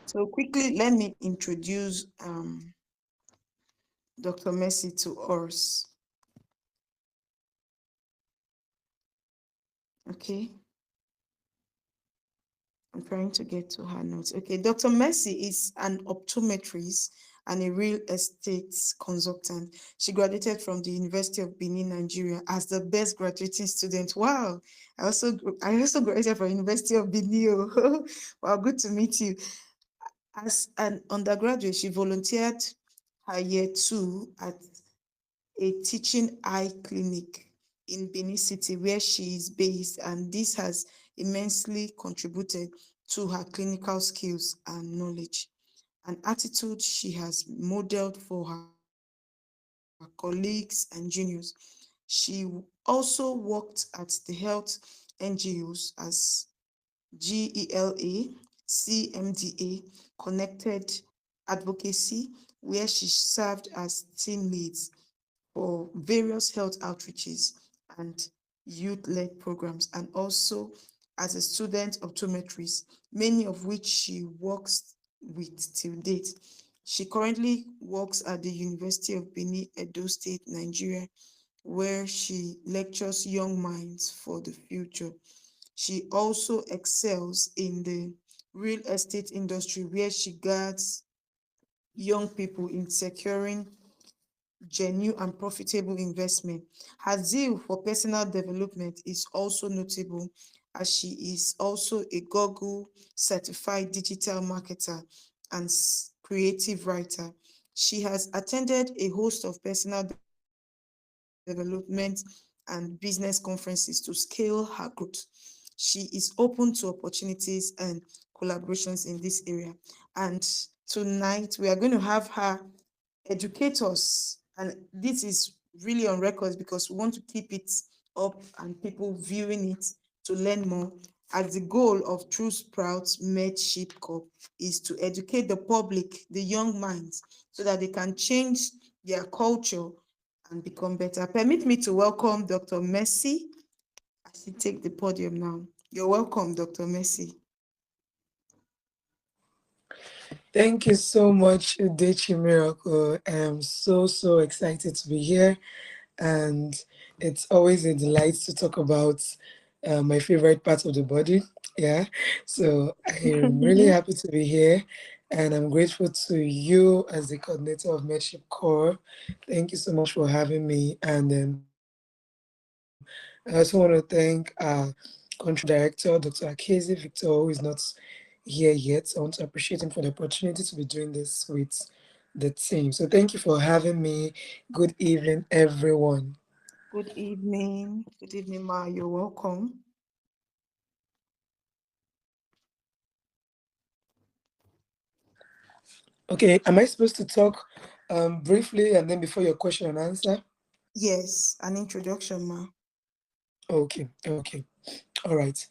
So quickly, let me introduce Dr. Mercy to us. Okay, I'm trying to get to her notes. Okay, Dr. Mercy is an optometrist and a real estate consultant. She graduated from the University of Benin, Nigeria, as the best graduating student. Wow! I also graduated from University of Benin. Oh. Wow, good to meet you. As an undergraduate, she volunteered her year two at a teaching eye clinic in Benin City, where she is based, and this has immensely contributed to her clinical skills and knowledge, an attitude she has modeled for her colleagues and juniors. She also worked at the health NGOs as GELA, CMDA, Connected Advocacy, where she served as team leads for various health outreaches and youth-led programs, and also as a student optometrist, many of which she works with till date. She currently works at the University of Benin, Edo State, Nigeria, where she lectures young minds for the future. She also excels in the real estate industry, where she guides young people in securing genuine and profitable investment. Her zeal for personal development is also notable, as she is also a Google certified digital marketer and creative writer. She has attended a host of personal development and business conferences to scale her growth. She is open to opportunities and collaborations in this area. And tonight we are going to have her educate us, and this is really on records because we want to keep it up and people viewing it to learn more, as the goal of True Sprouts Medship Corp is to educate the public, the young minds, so that they can change their culture and become better. Permit me to welcome Dr. Mercy as she take the podium now. You're welcome, Dr. Mercy. Thank you so much, Udechi Miracle. I'm so excited to be here, and it's always a delight to talk about my favorite part of the body. Yeah, so I'm really happy to be here, and I'm grateful to you as the coordinator of Medship Core. Thank you so much for having me, and I also want to thank Country Director Dr. Akezi Victor, who is not here yet. I want to appreciate him for the opportunity to be doing this with the team. So thank you for having me. Good evening, everyone. Good evening. Good evening, Ma. You're welcome. Okay, am I supposed to talk briefly and then before your question and answer? Yes, an introduction, Ma. Okay. All right.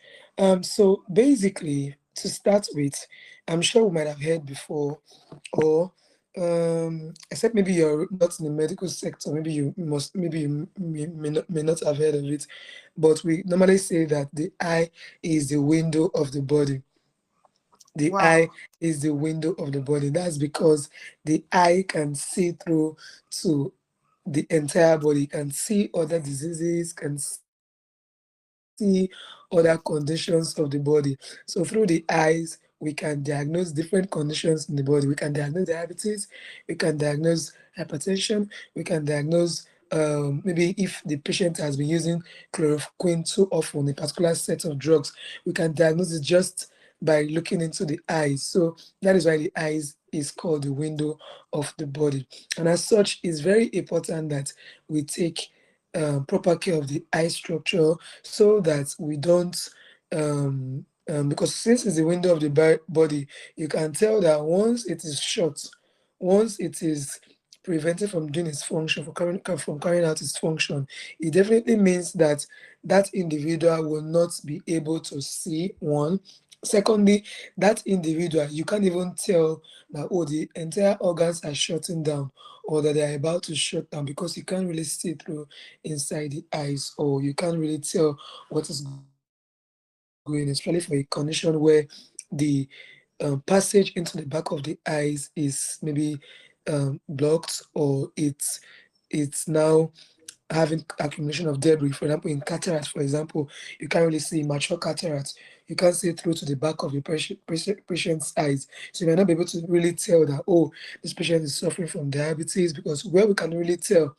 So basically, to start with, I'm sure we might have heard before, or except maybe you're not in the medical sector, maybe you may not have heard of it, but we normally say that the eye is the window of the body. The eye Wow. is the window of the body. That's because the eye can see through to the entire body, can see other diseases, can see other conditions of the body. So through the eyes, we can diagnose different conditions in the body. We can diagnose diabetes, we can diagnose hypertension, we can diagnose maybe if the patient has been using chloroquine too often, a particular set of drugs, we can diagnose it just by looking into the eyes. So that is why the eyes is called the window of the body. And as such, it's very important that we take proper care of the eye structure so that we don't, because since it's the window of the body, you can tell that once it is shut, once it is prevented from doing its function, from carrying out its function, it definitely means that that individual will not be able to see one. Secondly, that individual, you can't even tell that, oh, the entire organs are shutting down or that they are about to shut down, because you can't really see through inside the eyes, or you can't really tell what is going on, especially for a condition where the passage into the back of the eyes is maybe blocked, or it's now having accumulation of debris. For example, in cataract, for example, you can't really see mature cataract. You can't see through to the back of the patient's eyes. So you might not be able to really tell that, oh, this patient is suffering from diabetes, because where we can really tell,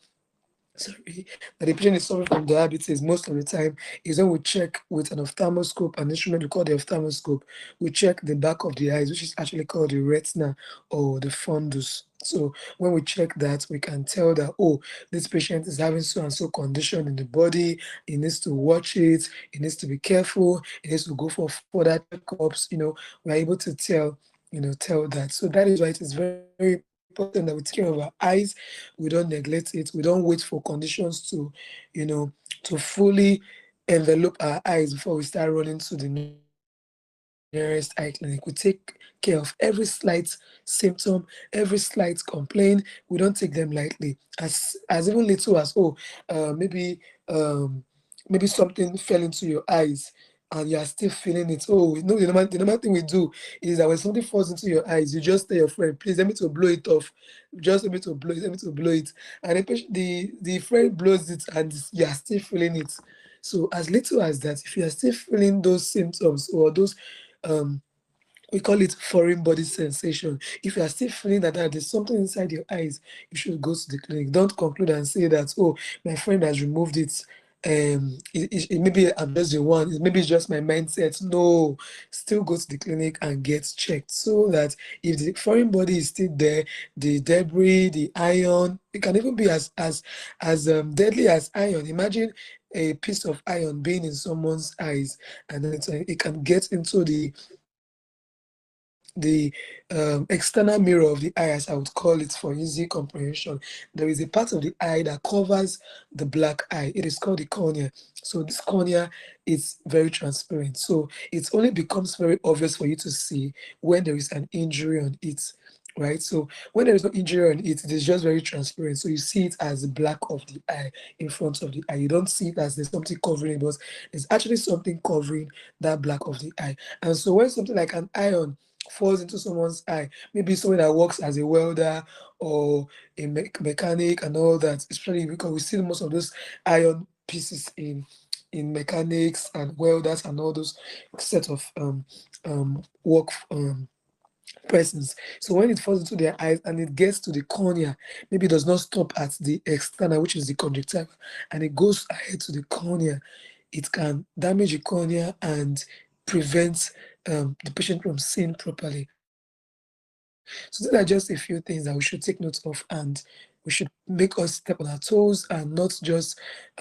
sorry, that the patient is suffering from diabetes most of the time is when we check with an ophthalmoscope, an instrument we call the ophthalmoscope. We check the back of the eyes, which is actually called the retina or the fundus. So when we check that, we can tell that, oh, this patient is having so and so condition in the body. He needs to watch it. He needs to be careful. He needs to go for further checkups. We're able to tell that. So that is why it is very important that we take care of our eyes. We don't neglect it. We don't wait for conditions you know to fully envelop our eyes before we start running to the nearest eye clinic. We take care of every slight symptom, every slight complaint. We don't take them lightly. As even little as, oh, maybe something fell into your eyes and you are still feeling it. Oh, the normal thing we do is that when something falls into your eyes, you just tell your friend, please let me to blow it off. Just let me to blow it. And the friend blows it and you are still feeling it. So as little as that, if you are still feeling those symptoms or those um we call it foreign body sensation. If you are still feeling that there's something inside your eyes, you should go to the clinic. Don't conclude and say that, oh, my friend has removed it. Maybe I'm just the one. Maybe it's just my mindset. No, still go to the clinic and get checked, so that if the foreign body is still there, the debris, the iron, it can even be as deadly as iron. Imagine a piece of iron being in someone's eyes, and then it can get into the external mirror of the eye, as I would call it for easy comprehension. There is a part of the eye that covers the black eye. It is called the cornea. So this cornea is very transparent. So it only becomes very obvious for you to see when there is an injury on it. Right. So when there is no injury on it, it is just very transparent. So you see it as the black of the eye in front of the eye. You don't see it as there's something covering it, but there's actually something covering that black of the eye. And so when something like an iron falls into someone's eye, maybe someone that works as a welder or a mechanic and all that, especially because we see most of those iron pieces in mechanics and welders and all those set of work persons. So when it falls into their eyes and it gets to the cornea, maybe it does not stop at the external, which is the conjunctiva, and it goes ahead to the cornea, it can damage the cornea and prevent the patient from seeing properly. So these are just a few things that we should take note of, and we should make us step on our toes and not just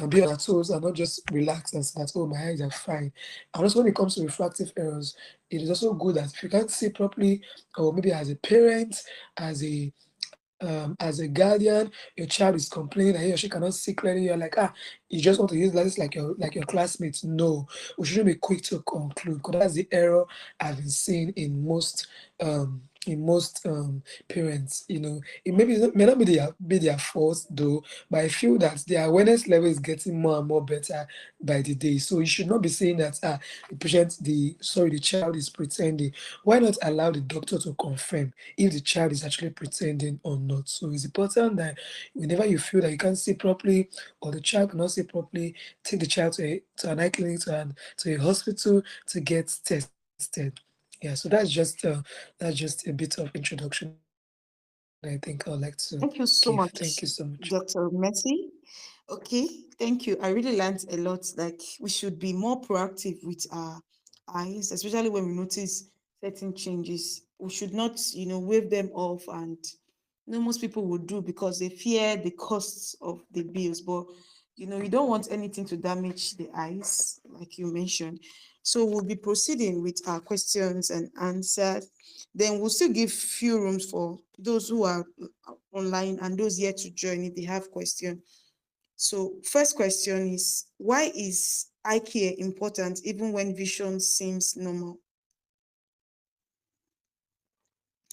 be on our toes and not just relax and say that, oh, my eyes are fine. And also when it comes to refractive errors, it is also good that if you can't see properly, or maybe as a parent, as a guardian, your child is complaining that he or she cannot see clearly, you're like, you just want to use glasses like your classmates. No, we shouldn't be quick to conclude, because that's the error I've been seeing in most parents. It may not be their fault though, but I feel that their awareness level is getting more and more better by the day. So you should not be saying that the child is pretending. Why not allow the doctor to confirm if the child is actually pretending or not? So it's important that whenever you feel that you can't see properly or the child cannot see properly, take the child to an eye clinic, to a hospital to get tested. Yeah, so that's just a bit of introduction I think I'd like to give. Thank you so Thank you much. so much, Dr. Messi. Okay, thank you. I really learned a lot. Like, we should be more proactive with our eyes, especially when we notice certain changes. We should not, wave them off, and most people would do because they fear the costs of the bills. But you don't want anything to damage the eyes, like you mentioned. So we'll be proceeding with our questions and answers. Then we'll still give few rooms for those who are online and those yet to join if they have questions. So, first question is, why is eye care important even when vision seems normal?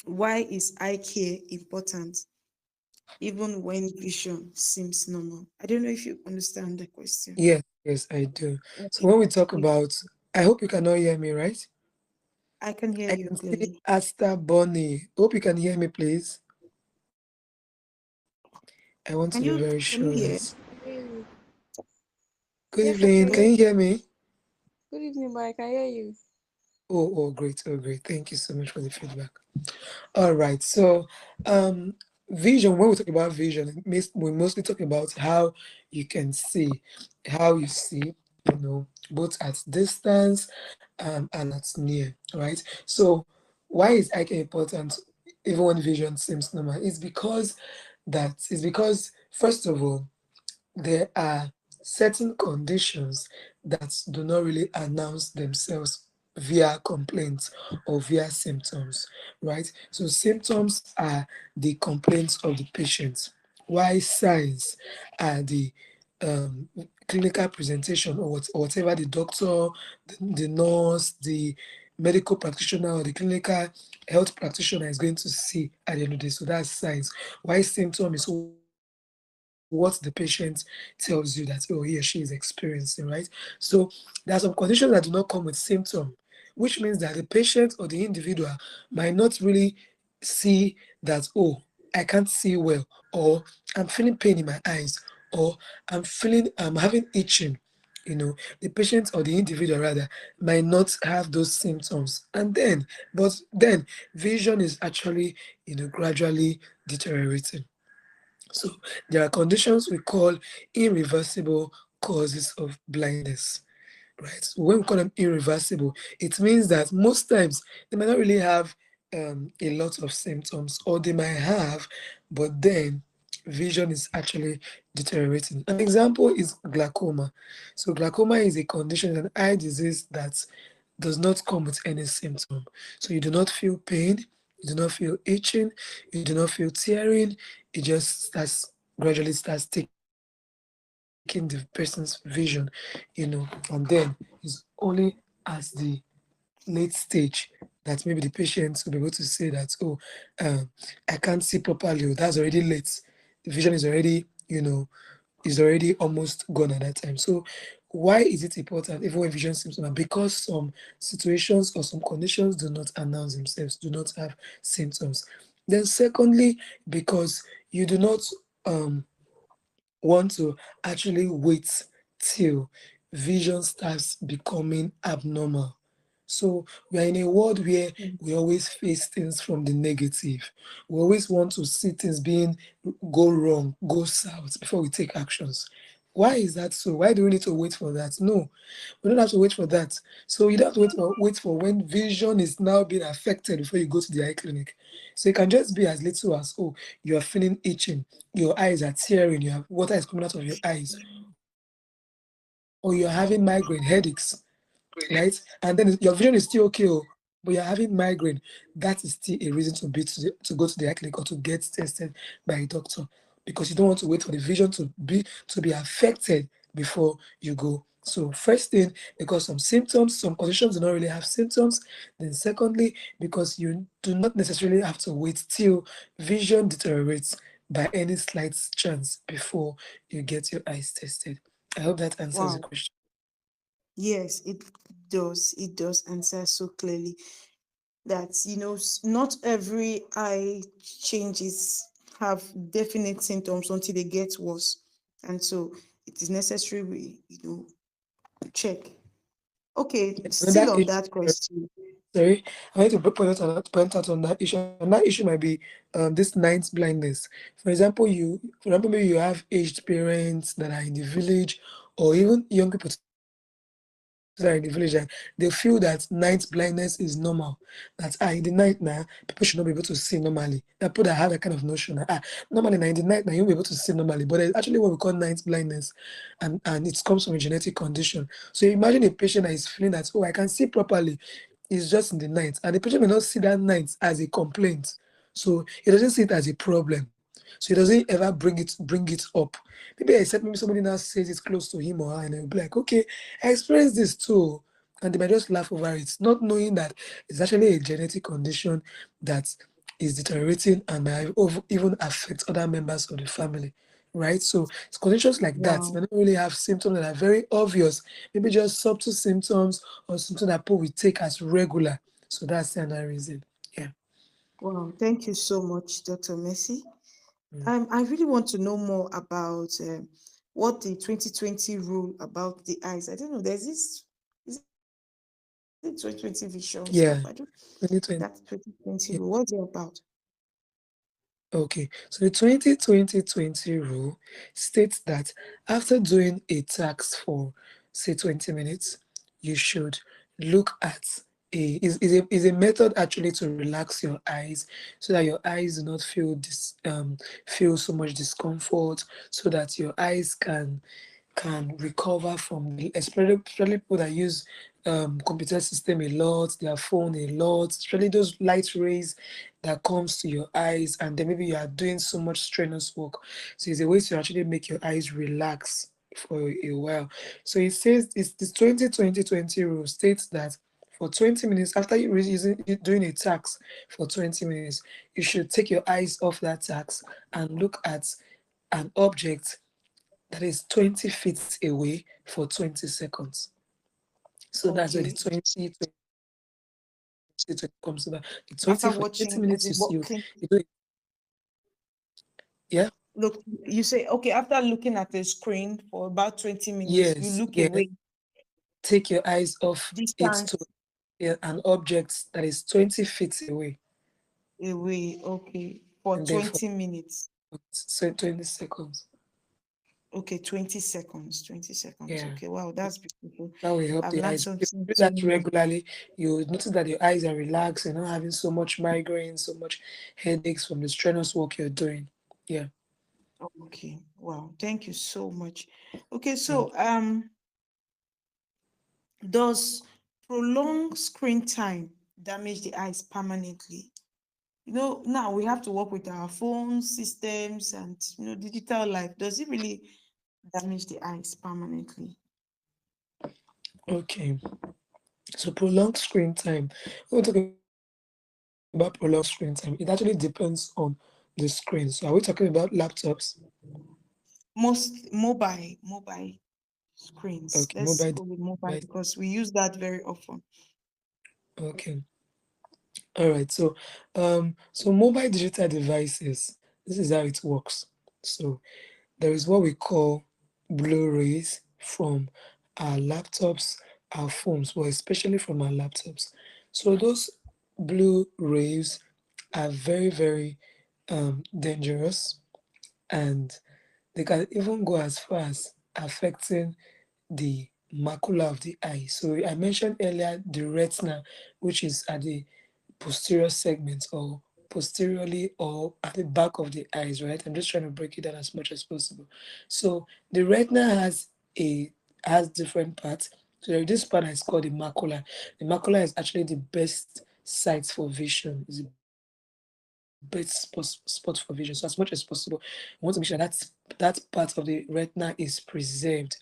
Why is eye care important even when vision seems normal? I don't know if you understand the question. Yes, yes, I do. So Okay. when we talk Okay. about, I hope you cannot hear me, right? I can hear I you can see clearly. Asta Bonnie. Hope you can hear me, please. I want to Can be you very can you sure hear? that. Hear you. Good Yes, I evening. can Can hear you you. hear me? Good evening, but I can hear you. Oh, great. Oh, great. Thank you so much for the feedback. All right. So, um, vision, when we talk about vision, we mostly talk about how you can see, how you see, both at distance and at near, right? So, why is IK important even when vision seems normal? It's because, first of all, there are certain conditions that do not really announce themselves via complaints or via symptoms, right? So symptoms are the complaints of the patient, while signs are the clinical presentation or whatever the doctor, the nurse, the medical practitioner or the clinical health practitioner is going to see at the end of the day. So that's signs. Why symptom is what the patient tells you that, oh, he or she is experiencing, right? So there are some conditions that do not come with symptom, which means that the patient or the individual might not really see that, oh, I can't see well, or I'm feeling pain in my eyes, or I'm having itching. The patient or the individual rather might not have those symptoms. But then vision is actually, gradually deteriorating. So there are conditions we call irreversible causes of blindness, right? So when we call them irreversible, it means that most times they might not really have a lot of symptoms, or they might have, but then vision is actually deteriorating. An example is glaucoma. So glaucoma is a condition, an eye disease that does not come with any symptom. So you do not feel pain, you do not feel itching, you do not feel tearing. It just gradually starts taking the person's vision, and then it's only as the late stage that maybe the patient will be able to say that, oh, um, I can't see properly. Oh, that's already late. The vision is already almost gone at that time. So why is it important even when vision seems normal? Because some situations or some conditions do not announce themselves, do not have symptoms. Then secondly, because you do not um want to actually wait till vision starts becoming abnormal. So we are in a world where Mm. we always face things from the negative. We always want to see things being go wrong, go south before we take actions. Why is that so? Why do we need to wait for that? No, we don't have to wait for that. So you don't have to wait for when vision is now being affected before you go to the eye clinic. So it can just be as little as, oh, you are feeling itching, your eyes are tearing, you have water is coming out of your eyes, or you're having migraine headaches, right? And then your vision is still okay, oh, but you're having migraine. That is still a reason to go to the eye clinic or to get tested by a doctor, because you don't want to wait for the vision to be affected before you go. So first thing, because some conditions do not really have symptoms. Then secondly, because you do not necessarily have to wait till vision deteriorates by any slight chance before you get your eyes tested. I hope that answers the Wow. question. Yes, it does. It does answer so clearly that not every eye changes have definite symptoms until they get worse, and so it is necessary we check. Okay, Yes, another still on issue. that question. Sorry, I want to point out on that issue. And that issue might be this ninth blindness. For example, maybe you have aged parents that are in the village, or even young people that are in the village, and they feel that ninth blindness is normal. That in the night now, people should not be able to see normally. There are people that have that kind of notion that normally now in the night now you'll be able to see normally, but there's actually what we call ninth blindness, and it comes from a genetic condition. So imagine a patient that is feeling that, oh, I can see properly, it's just in the night, and the patient may not see that night as a complaint, so he doesn't see it as a problem, so he doesn't ever bring it up. Maybe somebody now says it's close to him or her, and they'll be like, okay, I experienced this too, and they might just laugh over it, not knowing that it's actually a genetic condition that is deteriorating and might even affect other members of the family, right? So it's conditions like that may Wow. not really have symptoms that are very obvious, maybe just subtle symptoms or something that people will take as regular. So that's another reason. Yeah. Wow, thank you so much, Dr. Messi. Mm. I really want to know more about what the 2020 rule about the eyes. I don't know. There's this, is it 2020 vision stuff? I don't Yeah. that 2020. 2020 rule. What's it about? Okay, so the 2020 rule states that after doing a task for, say, 20 minutes, you should look at is a method actually to relax your eyes so that your eyes do not feel so much discomfort, so that your eyes can recover from the especially people that use computer system a lot, their phone a lot, especially those light rays that comes to your eyes, and then maybe you are doing so much strenuous work. So it's a way to actually make your eyes relax for a while. So it says it's this 2020 rule states that for 20 minutes after doing a task for 20 minutes, you should take your eyes off that task and look at an object that is 20 feet away for 20 seconds. So that's where the Okay. 20 comes to that. The 20 After for 20 watching, as minutes in watching, you do it. Yeah. look, you say, okay, after looking at the screen for about 20 minutes, you Yes. look Yes. away, Take your eyes off it to distance an object that is 20 feet away. away, okay, for And then for 20 minutes. 20 seconds. Okay, 20 seconds, 20 seconds. Yeah. Okay, wow, that's beautiful. That will help I've the learned eyes. If something you do so that new. regularly, you notice that your eyes are relaxed. You're not having so much migraine, so much headaches from the strenuous work you're doing. Yeah. Okay, wow, thank you so much. Okay, Thank so does prolonged screen time damage the eyes permanently? Now we have to work with our phones, systems, and digital life. Does it really damage the eyes permanently? you. Okay. So prolonged screen time. When we talk about prolonged screen time, it actually depends on the screen. So are we talking about laptops? Most mobile screens. Okay, Let's mobile go with mobile device. because we use that very often. Okay. All right. So mobile digital devices, this is how it works. So there is what we call Blu-rays from our laptops, our phones, well, especially from our laptops. So those Blu-rays are very, very dangerous, and they can even go as far as affecting the macula of the eye. So I mentioned earlier the retina, which is at the posterior segment or posteriorly or at the back of the eyes, right? I'm just trying to break it down as much as possible. So the retina a has different parts. So there's this part is called the macula. The macula is actually the best site for vision. It's the best spot for vision. So as much as possible, we want to make sure that part of the retina is preserved,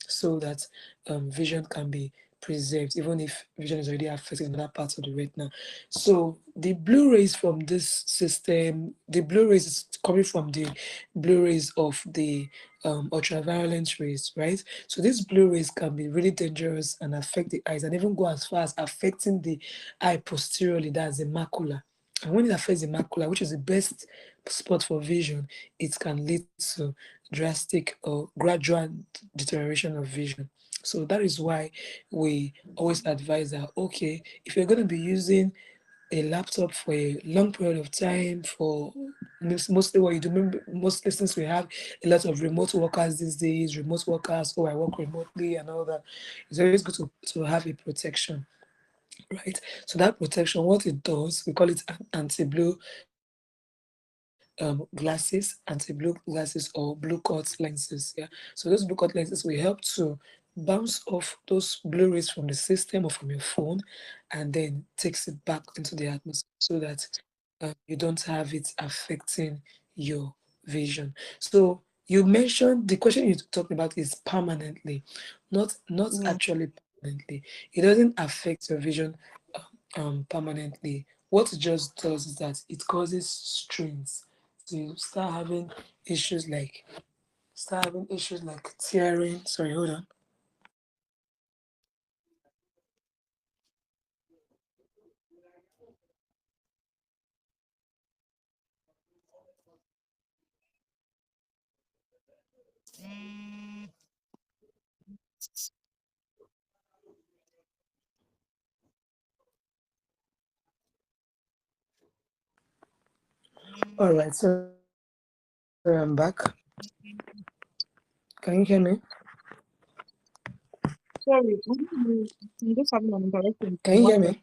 so that vision can be preserved, even if vision is already affecting other parts of the retina. So the Blu-rays from this system, the Blu-rays is coming from the Blu-rays of the ultraviolet rays, right? So these Blu-rays can be really dangerous and affect the eyes, and even go as far as affecting the eye posteriorly, that's the macula. And when it affects the macula, which is the best spot for vision, it can lead to drastic or gradual deterioration of vision. So that is why we always advise that, okay, if you're going to be using a laptop for a long period of time, for mostly what you do, mostly since we have a lot of remote workers these days, remote workers, oh, I work remotely and all that, it's always good to have a protection, right? So that protection, what it does, we call it anti-blue glasses, anti-blue glasses or blue cut lenses. Yeah. So those blue cut lenses will help to bounce off those blue rays from the system or from your phone and then takes it back into the atmosphere so that you don't have it affecting your vision. So you mentioned the question you're talking about is permanently, not Yeah. actually permanently. It doesn't affect your vision permanently. What it just does is that it causes strains. So you start having issues like tearing. Sorry, hold on. All right, so I'm back. Can you hear me? Sorry, I'm just having an interruption Can from you hear WhatsApp. me?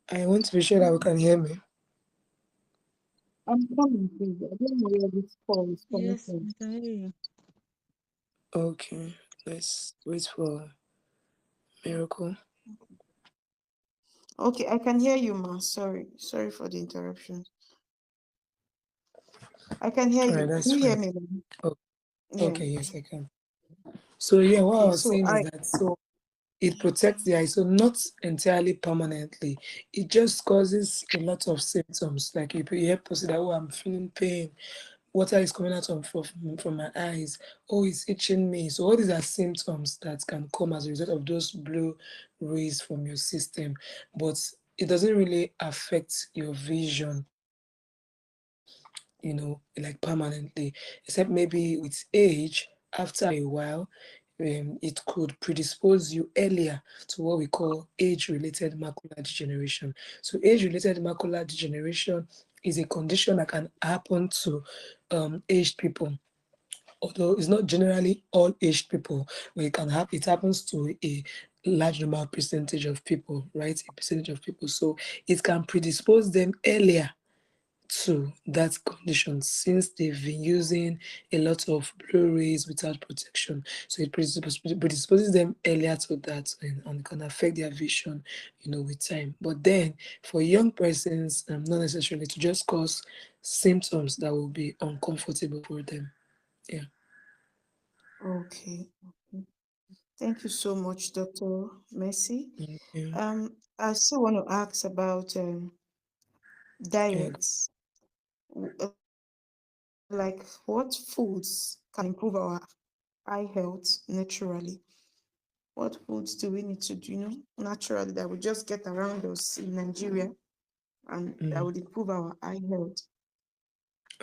I want to be sure that we can hear me. I'm coming, please. I don't know where this call is coming Yes, from. I can hear you. Okay, let's wait for Miracle. Okay, I can hear you, ma. Sorry for the interruption. I can hear All right, you. that's Can you hear fine. me, ma'am? Oh, Yeah. okay, yes, I can. So yeah, what I Okay, was so saying is I that it protects the eye, so not entirely permanently. It just causes a lot of symptoms. Like if you hear people say that, oh, I'm feeling pain, water is coming out from my eyes, oh, it's itching me. So all these are symptoms that can come as a result of those blue rays from your system, but it doesn't really affect your vision, like permanently, except maybe with age, after a while, it could predispose you earlier to what we call age-related macular degeneration. So age-related macular degeneration is a condition that can happen to aged people, although it's not generally all aged people, but it happens to a large number of percentage of people, right? A percentage of people. So it can predispose them earlier to that condition since they've been using a lot of blue rays without protection. So it predisposes them earlier to that, and can affect their vision, with time. But then for young persons, not necessarily, to just cause symptoms that will be uncomfortable for them. Yeah. okay. Thank you so much, Dr. Mercy. Yeah. I still want to ask about Yeah. diets. Like what foods can improve our eye health naturally? What foods do we need to do, naturally that will just get around us in Nigeria and that Mm, would improve our eye health?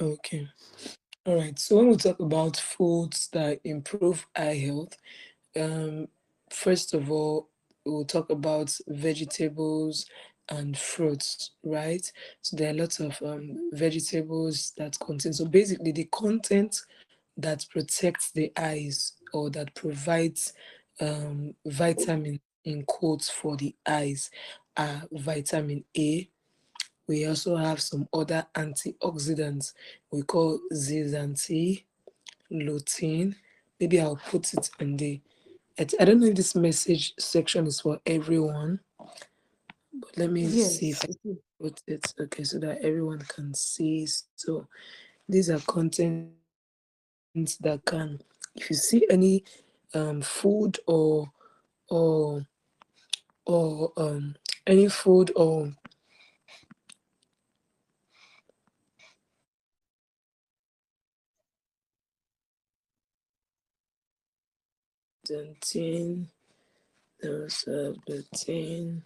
okay. All right. So when we talk about foods that improve eye health, Um, first of all, we'll talk about vegetables and fruits, right? So there are lots of vegetables that contain. So basically, the content that protects the eyes or that provides vitamin in quotes for the eyes are vitamin A. We also have some other antioxidants we call zeaxanthin, lutein. Maybe I'll put it in the I don't know if this message section is for everyone, but let me see if Yes, I it is. put it okay so that everyone can see. So these are contents that can, if you see any food or any food or contain there's butane.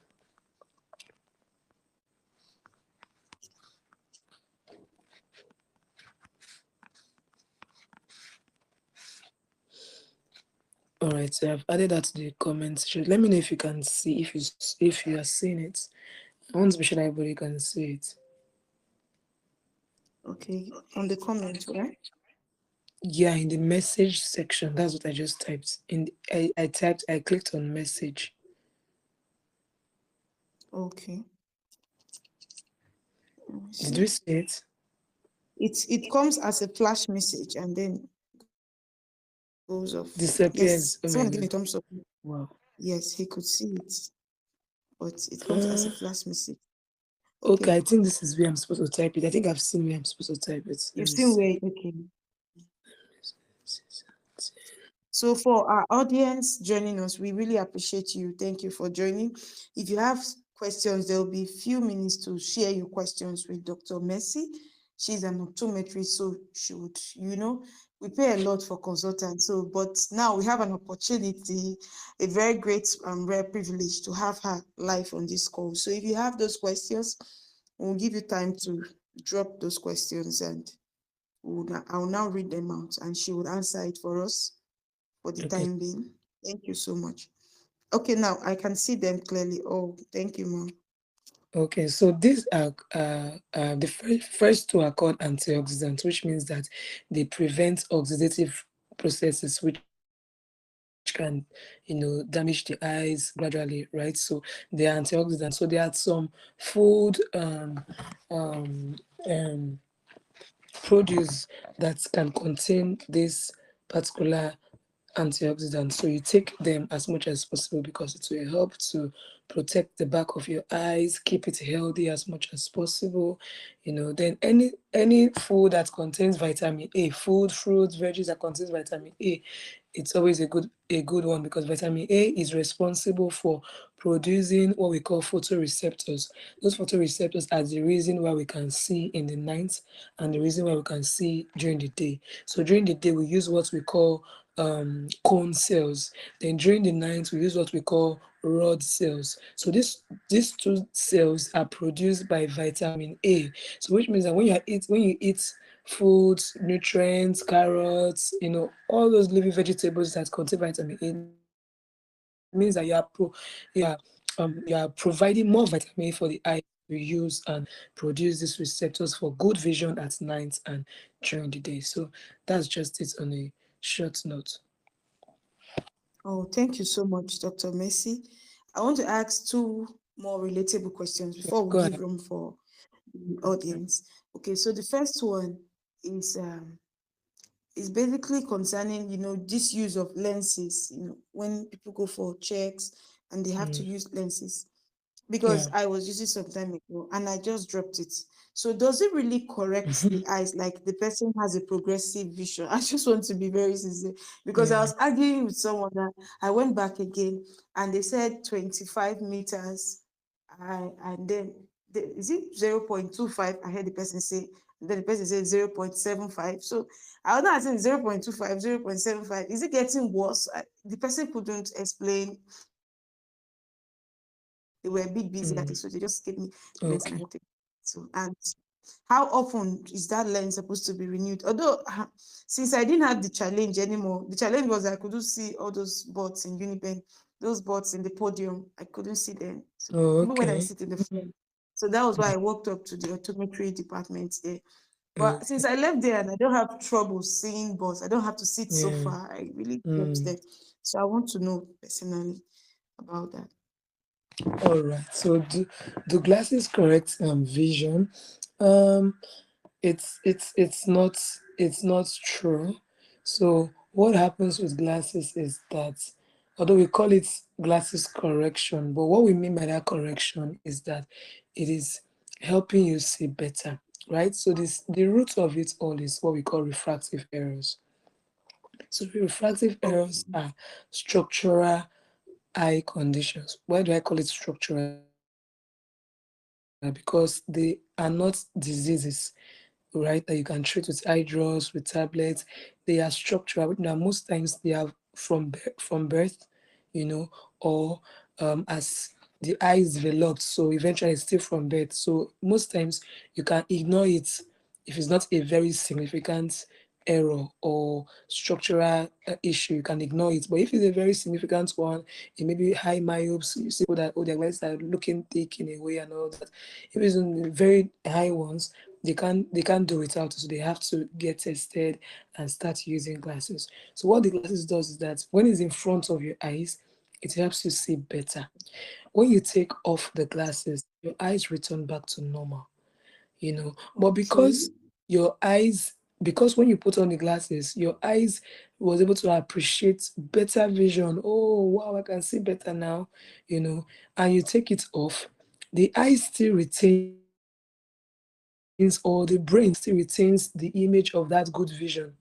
All right, so I've added that to the comments section. Let me know if you can see, if you are seeing it. I want to be sure that everybody can see it. Okay, on the comment, right? Yeah, in the message section, that's what I just typed. I clicked on message. Okay. Let me Did see. you see it? It comes as a flash message and then goes off. Disappears. Yes, Oh my someone give me god. a thumbs up. Wow. Yes, he could see it, but it comes as a Uh, flash message. okay, Okay, I think this is where I'm supposed to type it. I think I've seen where I'm supposed to type it. Let you've me seen see. where, okay. So for our audience joining us, we really appreciate you. Thank you for joining. If you have questions, there will be a few minutes to share your questions with Dr. Mercy. She's an optometrist, so she would, we pay a lot for consultants. So, but now we have an opportunity, a very great and rare privilege to have her live on this call. So if you have those questions, we'll give you time to drop those questions and I'll now read them out and she will answer it for us for the Okay. time being. Thank you so much. Okay, now I can see them clearly. Oh, thank you, mom. Okay, so these are the first two are called antioxidants, which means that they prevent oxidative processes which can, damage the eyes gradually, right? So they are antioxidants. So there are some food um, produce that can contain this particular antioxidants. So you take them as much as possible because it will help to protect the back of your eyes, keep it healthy as much as possible. Then any food that contains vitamin A, food, fruits, veggies that contains vitamin A, it's always a good one because vitamin A is responsible for producing what we call photoreceptors. Those photoreceptors are the reason why we can see in the night and the reason why we can see during the day. So during the day we use what we call cone cells. Then during the night we use what we call rod cells. So these two cells are produced by vitamin A. So which means that when you eat foods, nutrients, carrots, all those living vegetables that contain vitamin A, it means that you are providing more vitamin A for the eye to use and produce these receptors for good vision at night and during the day. So that's just it on a short note. Oh, thank you so much, Dr. Messi. I want to ask two more relatable questions before we Go give ahead. room for the audience. Okay, so the first one is basically concerning, this use of lenses, when people go for checks and they have to Mm, use lenses. yeah. Because I was using some time ago and I just dropped it. So does it really correct the eyes? Like the person has a progressive vision? I just want to be very sincere because I Yeah. was arguing with someone that I went back again and they said 25 meters. And then is it 0.25? I heard the person say. Then the person said 0.75. So I was not saying 0.25, 0.75. Is it getting worse? The person couldn't explain. They were a bit busy that day, so they just gave me the lens and I Mm, wrote it. So, and okay. how often is that lens supposed to be renewed? Although since I didn't have the challenge anymore, the challenge was I couldn't see all those bots in Uniben, those bots in the podium. I couldn't see them. So Oh, even when I sit okay. in the front. So that was why I walked up to the optometry department there. But since Okay. I left there and I don't have trouble seeing bots, I don't have to sit so Yeah. far. I really dropped Mm. them. So I want to know personally about that. All right. So do glasses correct vision? Um, it's not true. So what happens with glasses is that although we call it glasses correction, but what we mean by that correction is that it is helping you see better, right? So the root of it all is what we call refractive errors. So refractive errors Okay. are structural eye conditions. Why do I call it structural? Because they are not diseases, right? That you can treat with eye drops, with tablets. They are structural. Now, most times they are from birth, or as the eye is developed. So eventually, it's still from birth. So most times you can ignore it if it's not a very significant error or structural issue. You can ignore it. But if it's a very significant one, it may be high myopes. You see people that their glasses are looking thick in a way and all that. If it's in the very high ones, they can't do without it, so they have to get tested and start using glasses. So what the glasses does is that when it's in front of your eyes, it helps you see better. When you take off the glasses, your eyes return back to normal. But Okay. because when you put on the glasses, your eyes was able to appreciate better vision. Oh wow, I can see better now, and you take it off, the eye still retains, or the brain still retains the image of that good vision,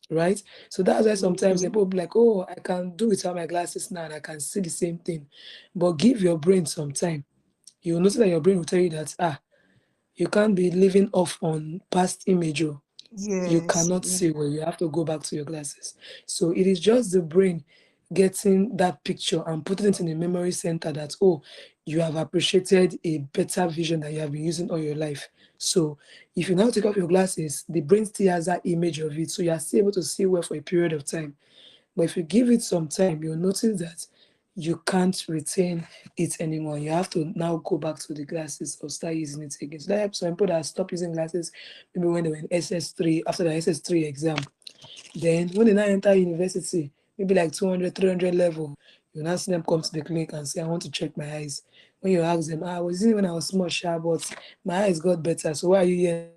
right? So that's why sometimes people will be like, oh, I can do without my glasses now and I can see the same thing. But give your brain some time. You will notice that your brain will tell you that you can't be living off on past image. Oh. You Yes. cannot see well. You have to go back to your glasses. So it is just the brain. getting that picture and putting it in a memory center that, oh, you have appreciated a better vision that you have been using all your life. So if you now take off your glasses, the brain still has that image of it. So you are still able to see well for a period of time. But if you give it some time, you'll notice that you can't retain it anymore. You have to now go back to the glasses or start using it again. So that helps some people that stop using glasses maybe when they were in SS3, after the SS3 exam. Then when they now enter university, maybe like 200, 300 level, you now see them come to the clinic and say, I want to check my eyes. When you ask them, I was in when I was small, shy, but my eyes got better. So why are you here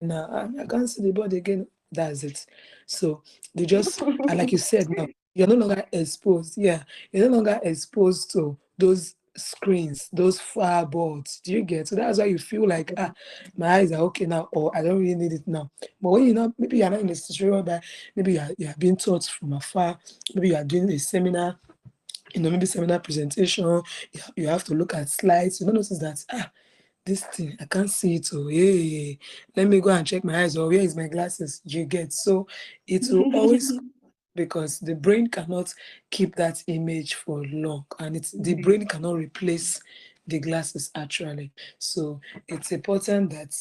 now? I can't see the body again. That's it. So they just, and like you said now, you're no longer exposed. Yeah, you're no longer exposed to those screens, those fireboards. Do you get? So that's why you feel like, my eyes are okay now, or I don't really need it now. But when you know, maybe you're not in a situation whereby maybe you're being taught from afar, maybe you are doing a seminar, maybe seminar presentation, you have to look at slides, you don't notice that, this thing, I can't see it. Oh, hey, let me go and check my eyes. Or where is my glasses? You get. So it will always, because the brain cannot keep that image for long, and the Mm. brain cannot replace the glasses actually. So it's important that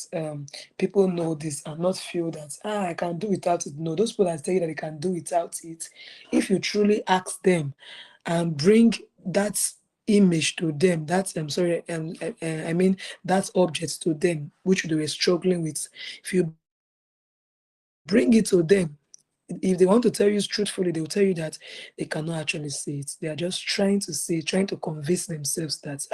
people know this and not feel that I can do without it. No, those people that tell you that they can do without it, if you truly ask them and bring that image to them, that I mean that object to them which they were struggling with, if you bring it to them, if they want to tell you truthfully, they will tell you that they cannot actually see it. They are just trying to see, trying to convince themselves that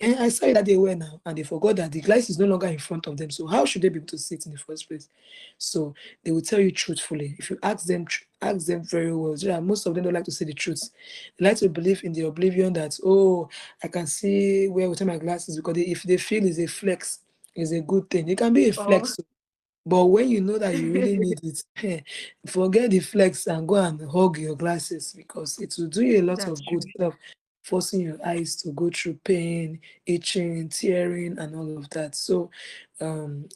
I saw it that day well now, and they forgot that the glass is no longer in front of them. So how should they be able to see it in the first place? So they will tell you truthfully. If you ask them, ask them very well. Yeah, most of them don't like to say the truth. They like to believe in the oblivion that, oh, I can see well without my glasses, because if they feel is a flex, is a good thing. It can be a flex. Oh, But when you know that you really need it, forget the flex and go and hug your glasses, because it will do you a lot that's of good true. instead of forcing your eyes to go through pain, itching, tearing, and all of that. So in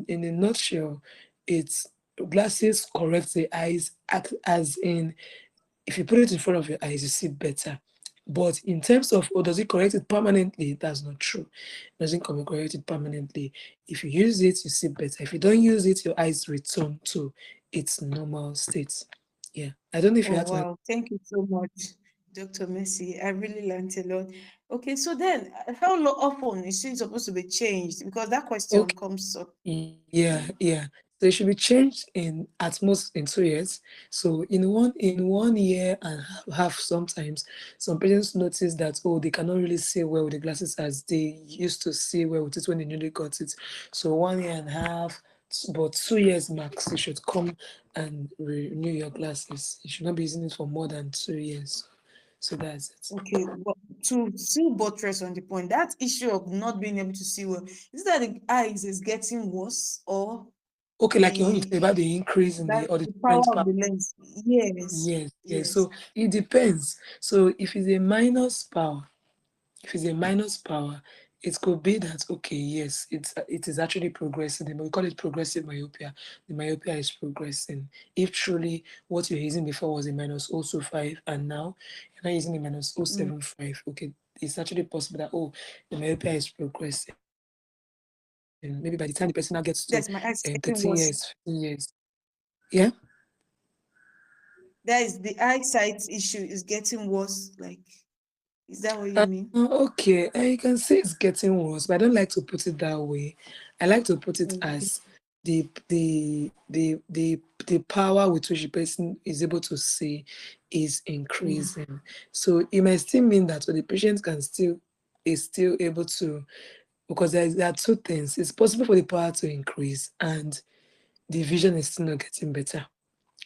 a nutshell, it's glasses correct the eyes, act as in, if you put it in front of your eyes, you see better. But in terms of, oh, does it correct it permanently? That's not true. It doesn't correct it permanently. If you use it, you see better. If you don't use it, your eyes return to its normal state. Yeah. I don't know if you Oh, had to. wow. Thank you so much, Dr. Messi. I really learned a lot. Okay, so then how often is it supposed to be changed? Because that question Okay. comes up. Yeah. So it should be changed in at most in 2 years. So in one year and a half, sometimes some patients notice that, oh, they cannot really see well with the glasses as they used to see well with it when they newly got it. So 1 year and a half, but 2 years max, you should come and renew your glasses. You should not be using it for more than 2 years. So that's it. Okay, but to still buttress on the point, that issue of not being able to see well, is that the eyes is getting worse or Okay, like you want to the say about the increase in that the or the the power different of the lens? Yes, Yes. yes. So it depends. So if it's a minus power, it could be that, okay, yes, it is actually progressing. We call it progressive myopia. The myopia is progressing. If truly what you're using before was a minus 0.25 and now you're not using a minus Mm. 0.75, okay, it's actually possible that, oh, the myopia is progressing. Maybe by the time the person now gets to Yes, 13 my eyes years, is getting 15 worse. years. Yeah. That is the eyesight issue is getting worse. Like, is that what you mean? Okay, you can say it's getting worse, but I don't like to put it that way. I like to put it Okay. as the power with which the person is able to see is Mm. increasing. So it might still mean that, or the patient can still is still able to, because there are two things. It's possible for the power to increase and the vision is still not getting better,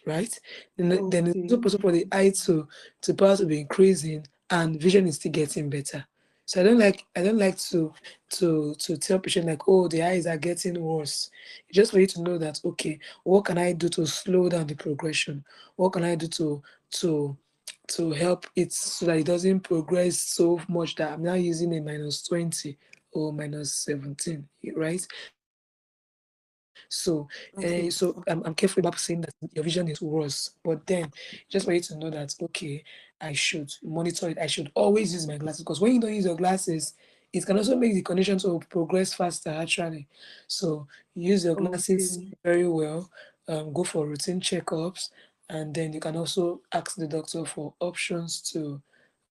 right? Then it's also Okay. possible for the eye to power to be increasing and vision is still getting better. So I don't like to tell patient like, oh, the eyes are getting worse. It's just for you to know that, okay, what can I do to slow down the progression? What can I do to to help it so that it doesn't progress so much that I'm now using a minus 20 or minus 17, right? So So, Okay. so Okay. I'm careful about saying that your vision is worse. But then, just for you to know that, okay, I should monitor it. I should always use my glasses, because when you don't use your glasses, it can also make the condition to progress faster, actually. So, use your glasses Okay. very well. Go for routine checkups, and then you can also ask the doctor for options to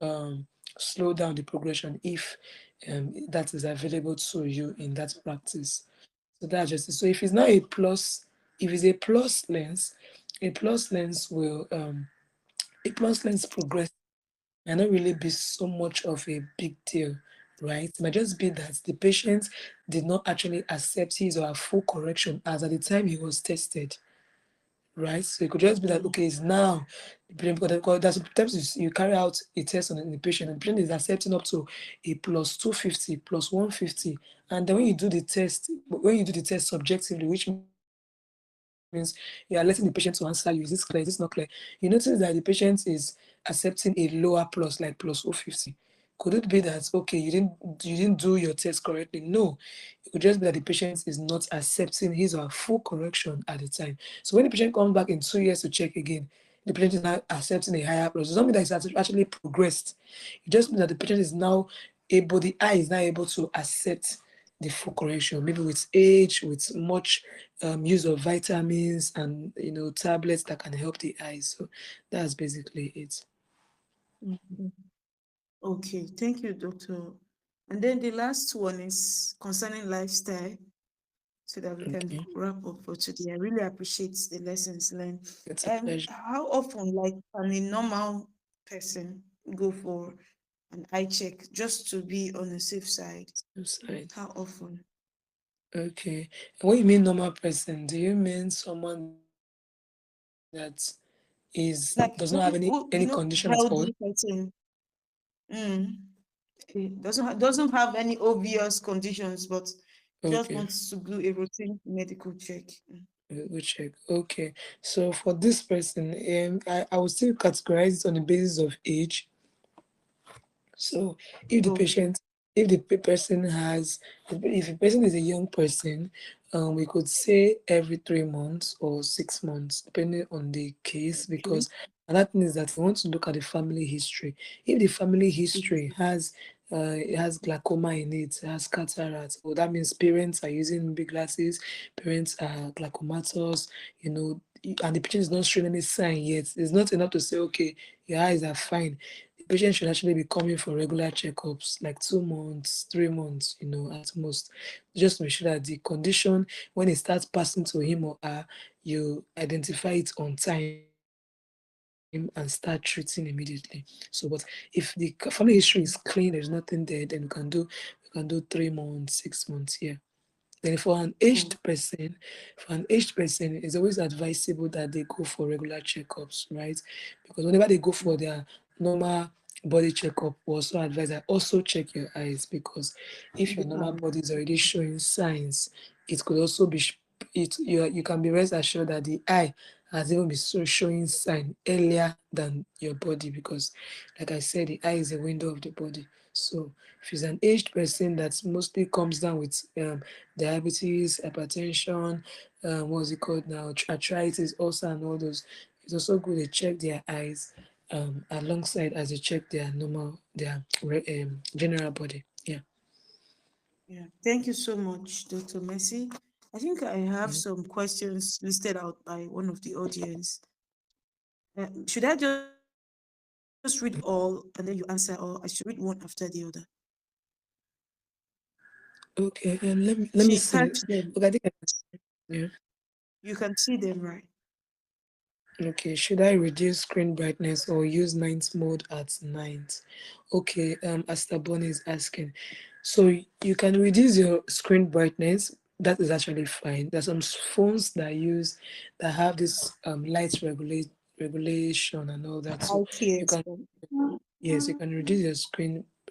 um, slow down the progression if that is available to you in that practice. So that's just it. So if it's not a plus, if it's a plus lens will a plus lens progress might not really be so much of a big deal, right? It might just be that the patient did not actually accept his or her full correction as at the time he was tested, right? So it could just be that Okay. okay, it's now because there's sometimes you carry out a test on the patient, and the patient is accepting up to a plus 250, plus 150, and then when you do the test subjectively, which means you are letting the patient to answer you, is this clear, is this not clear? You notice that the patient is accepting a lower plus, like plus 050. Could it be that okay, you didn't do your test correctly? No, it could just be that the patient is not accepting his or her full correction at the time. So when the patient comes back in 2 years to check again, the patient is now accepting a higher plus. It doesn't mean that it's actually progressed. It just means that the patient is now able, the eye is now able to accept the full correction, maybe with age, with much use of vitamins and tablets that can help the eyes. So that's basically it. Okay. Okay. Thank you, Doctor. And then the last one is concerning lifestyle, so that we can Okay, wrap up for today. I really appreciate the lessons learned. it's a pleasure. How often, like, can a normal person go for an eye check just to be on the safe side? Side. How often? Okay. And when you mean normal person, do you mean someone that does not have any Like, condition at all? healthy person. Mm. Doesn't have any obvious conditions, but just Okay, wants to do a routine medical check. Mm. we'll check. Okay. So for this person, I would still categorize it on the basis of age. So if the Okay. patient, if the person has, if the person is a young person, we could say every 3 months or 6 months, depending on the case, Okay. because another thing is that we want to look at the family history. If the family history has it has glaucoma in it, it has cataract, or that means parents are using big glasses, parents are glaucomatous, and the patient is not showing any sign yet. It's not enough to say, okay, your eyes are fine. The patient should actually be coming for regular checkups, like 2 months, 3 months, at most, just to make sure that the condition, when it starts passing to him or her, you identify it on time and start treating immediately. So, but if the family history is clean, there's nothing there, then we can do 3 months, 6 months, yeah. Then Oh, for an aged person, it's always advisable that they go for regular checkups, right? Because whenever they go for their normal body checkup, we also advise that also check your eyes, because if your the normal eye. body is already showing signs, it could also be you can be rest assured that the eye has even been showing sign earlier than your body, because like I said, the eye is a window of the body. So if it's an aged person that mostly comes down with diabetes, hypertension, what's it called now, arthritis, ulcer, and all those, it's also good to check their eyes alongside as they check their general body. Yeah. Yeah. Thank you so much, Dr. Messi. I think I have Mm. some questions listed out by one of the audience. Should I just read all and then you answer, or I should read one after the other? Okay, and let She me see. typed them. Okay, I think yeah. You can see them, right? Okay, should I reduce screen brightness or use night mode at night? Okay, Asta Bonnie is asking. So you can reduce your screen brightness. That is actually fine. There's some phones that have this regulation and all that. So you ITS. can Yes, you can reduce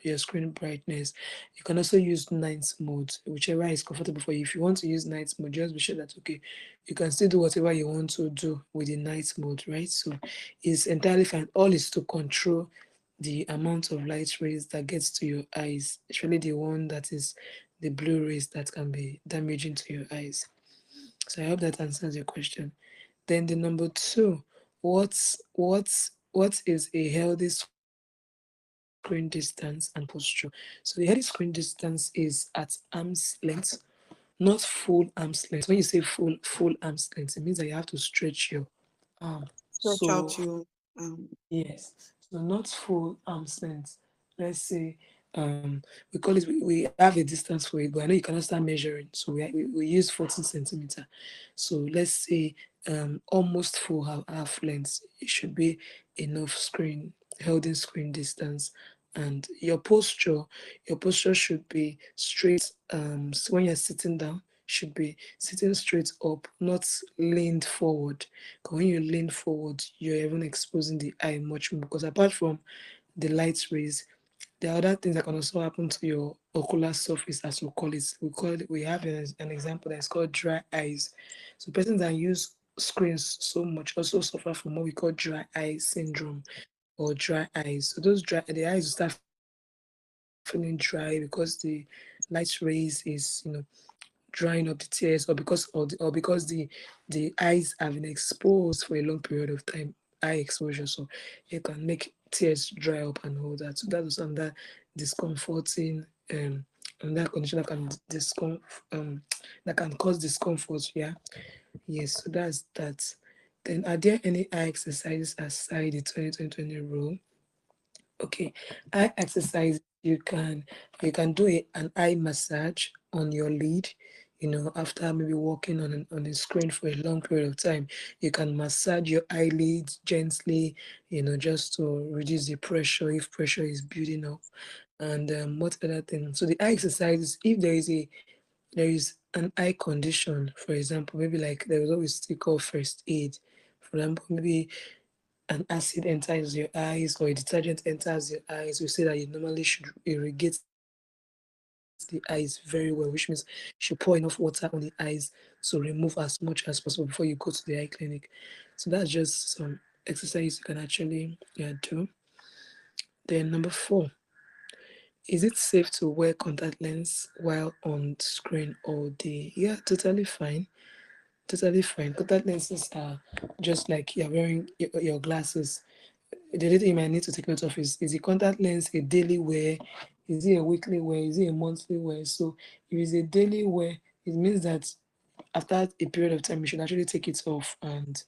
your screen brightness. You can also use night mode, whichever is comfortable for you. If you want to use night mode, just be sure that okay, you can still do whatever you want to do with the night mode, right? So it's entirely fine. All is to control the amount of light rays that gets to your eyes, especially the one that is the blue rays that can be damaging to your eyes. So I hope that answers your question. Then the number two, what is a healthy screen distance and posture? So the healthy screen distance is at arm's length, not full arm's length. When you say full arm's length, it means that you have to stretch your arm. Stretch So out your yes, so not full arm's length. Let's say we call it we have a distance for it, but I know you cannot start measuring, so we use 14 centimeter. So let's say almost full half length. It should be enough screen holding screen distance, and your posture should be straight. So when you're sitting down, should be sitting straight up, not leaned forward. 'Cause when you lean forward, you're even exposing the eye much more. Because apart from the light rays, there are other things that can also happen to your ocular surface, as we call it. We have an example that is called dry eyes. So persons that use screens so much also suffer from what we call dry eye syndrome or dry eyes. So the eyes will start feeling dry because the light rays is drying up the tears, or because the eyes have been exposed for a long period of time, eye exposure, so it can make tears dry up and all that. So that is under discomforting and that condition that can that can cause discomfort. Yeah, yes. So that's that. Then are there any eye exercises aside the 2020 rule? Okay, eye exercise. You can do an eye massage on your lid. After maybe working on a screen for a long period of time, you can massage your eyelids gently. Just to reduce the pressure if pressure is building up. And what other thing? So the eye exercises. If there is an eye condition, for example, maybe like there was always still called first aid. For example, maybe an acid enters your eyes or a detergent enters your eyes, we say that you normally should irrigate the eyes very well, which means you should pour enough water on the eyes to remove as much as possible before you go to the eye clinic. So that's just some exercise you can actually do. Then number four, is it safe to wear contact lens while on screen all day? Yeah, totally fine. Totally fine. Contact lenses are just like you're wearing your glasses. The other thing you might need to take note of is the contact lens a daily wear? Is it a weekly wear? Is it a monthly wear? So if it's a daily wear, it means that after a period of time you should actually take it off, and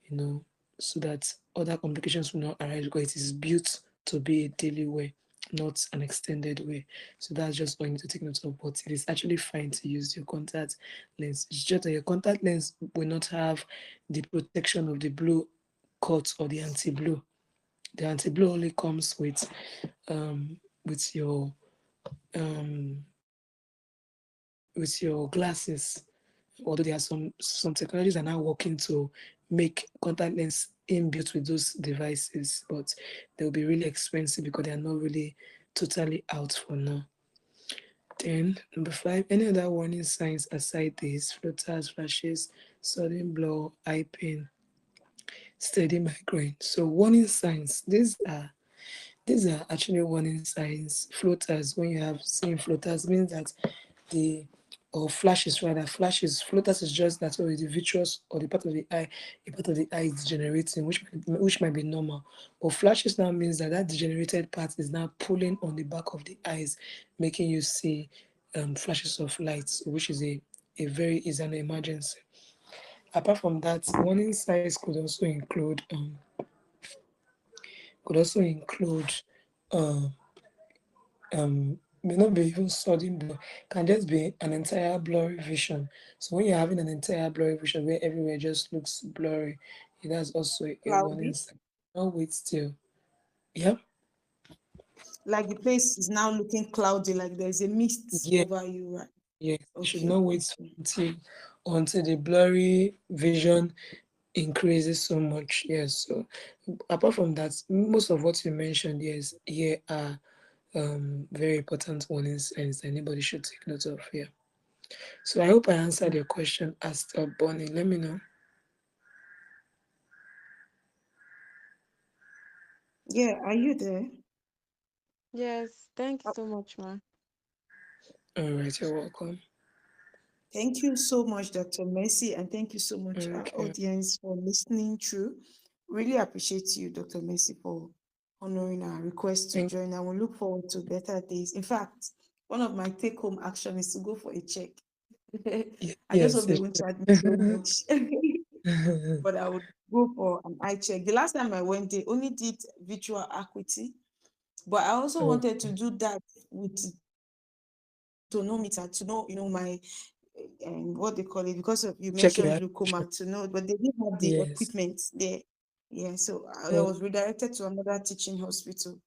you know so that other complications will not arise, because it is built to be a daily wear, not an extended wear. So that's just what you need to take note of. But it is actually fine to use your contact lens. It's just that your contact lens will not have the protection of the blue cut or the anti-blue. The anti-blue only comes with your um with your glasses. Although there are some technologies are now working to make contact lens inbuilt with those devices, but they'll be really expensive because they are not really totally out for now. Then number five, any other warning signs aside these: floaters, flashes, sudden blur, eye pain, steady migraine. So warning signs. These are actually warning signs. Floaters, when you have seen floaters, means that the or flashes rather floaters is just that, or the vitreous or the part of the eye, a part of the eye is degenerating, which might be normal. But flashes now means that that degenerated part is now pulling on the back of the eyes, making you see flashes of light, which is an emergency. Apart from that, warning signs could also include um, may not be even sudden blur, can just be an entire blurry vision. So when you're having an entire blurry vision where everywhere just looks blurry, that's also a warning cloudy. sign. Don't wait still. Yeah, Like the place is now looking cloudy, like there's a mist yeah, over you, right? yeah. You should Okay. not wait until the blurry vision increases so much. Yes. So apart from that, most of what you mentioned, yes, here are very important warning signs that anybody should take note of here. So I hope I answered your question, Astral Bonnie. Let me know. Yeah, are you there? Yes, thank you Oh, so much, ma. All right, you're welcome. Thank you so much, Dr. Mercy, and thank you so much, our Okay. audience, for listening through. Really appreciate you, Dr. Mercy, for honoring our request to Thank join. I will look forward to better days. In fact, one of my take-home action is to go for a check. I just hope yes. they You won't charge me so should. much, but I would go for an eye check. The last time I went, they only did virtual acuity, but I also Oh, wanted to do that with tonometer to know, my what they call it, because of you check your mentioned eye pressure. glaucoma, to know, but they didn't have the Yes. equipment there. Yeah, so I Oh, was redirected to another teaching hospital.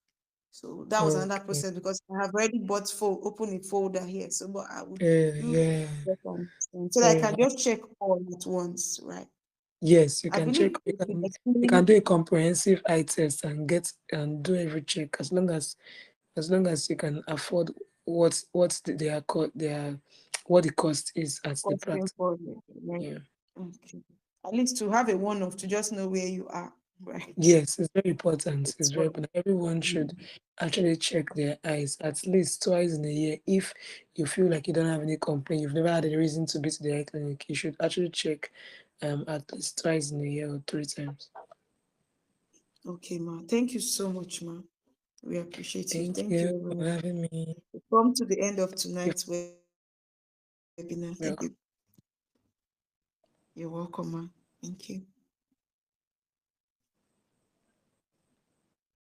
So that was another okay. process because I have already open a folder here. So, but I would do Yeah. better so that I Very can nice. just check all at once, right? Yes, you I can check. believe it's been You can explained. do a comprehensive eye test and get and do every check as long as you can afford what their what the cost is at the Costing practice. for me, right? Yeah. Okay. At least to have a one-off to just know where you are, right? Yes, it's very important. It's It's very what. important. Everyone should actually check their eyes at least twice in a year. If you feel like you don't have any complaint, you've never had any reason to be to the eye clinic, you should actually check at least twice in a year or 3 times. Okay, ma. Thank you so much, ma. We appreciate you. Thank Thank you, you for everyone. having me. We've come to the end of You're tonight's webinar. Thank you. welcome. You're welcome, ma. Thank you.